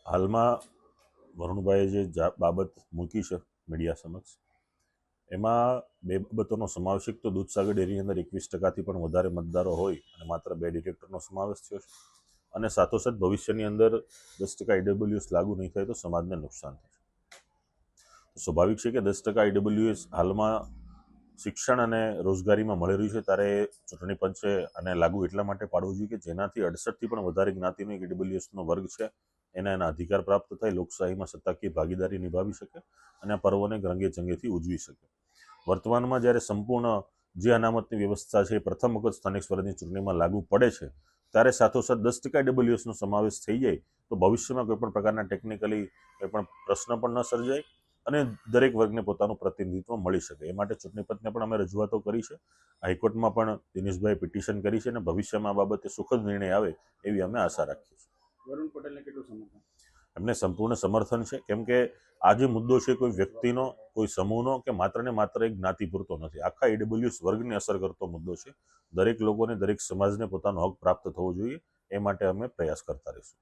હાલમાં વરુણભાઈએ જે બાબત મૂકી છે મીડિયા સમક્ષ, એમાં બે બાબતોનો સમાવેશ એક તો દૂધસાગર ડેરીની અંદર 21% પણ વધારે મતદારો હોય અને માત્ર 2 ડિરેક્ટરનો સમાવેશ થયો છે, અને સાથોસાથ ભવિષ્યની અંદર 10% IWS લાગુ નહીં થાય તો સમાજને નુકસાન થશે. સ્વાભાવિક છે કે 10% IWS હાલમાં શિક્ષણ અને રોજગારીમાં મળી રહ્યું છે, ત્યારે ચૂંટણી પંચે આને લાગુ એટલા માટે પાડવું જોઈએ કે જેનાથી 68થી પણ વધારે જ્ઞાતિનો એક IWSનો વર્ગ છે એના અધિકાર પ્રાપ્ત થાય, લોકશાહીમાં સત્તાકીય ભાગીદારી નિભાવી શકે અને આ પર્વને રંગે ચંગેથી ઉજવી શકે. વર્તમાનમાં જ્યારે સંપૂર્ણ જે અનામતની વ્યવસ્થા છે એ પ્રથમ વખત સ્થાનિક સ્વરાજની ચૂંટણીમાં લાગુ પડે છે, ત્યારે સાથોસાથ 10% IWSનો સમાવેશ થઈ જાય તો ભવિષ્યમાં કોઈપણ પ્રકારના ટેકનિકલી કોઈપણ પ્રશ્ન પણ ન સર્જાય અને દરેક વર્ગને પોતાનું પ્રતિનિધિત્વ મળી શકે. એ માટે ચૂંટણી પંચને પણ અમે રજૂઆતો કરી છે, હાઈકોર્ટમાં પણ દિનેશભાઈ પિટિશન કરી છે અને ભવિષ્યમાં આ બાબતે સુખદ નિર્ણય આવે એવી અમે આશા રાખીએ છીએ. વરુણ પટેલને કેટલું સમર્થન? એમને સંપૂર્ણ સમર્થન છે, કેમ કે આ જે મુદ્દો છે કોઈ વ્યક્તિનો, કોઈ સમૂહનો કે માત્ર ને માત્ર એક જ્ઞાતિ પૂરતો નથી, આખા IWS વર્ગને અસર કરતો મુદ્દો છે. દરેક લોકોને, દરેક સમાજને પોતાનો હક પ્રાપ્ત થવો જોઈએ, એ માટે અમે પ્રયાસ કરતા રહીશું.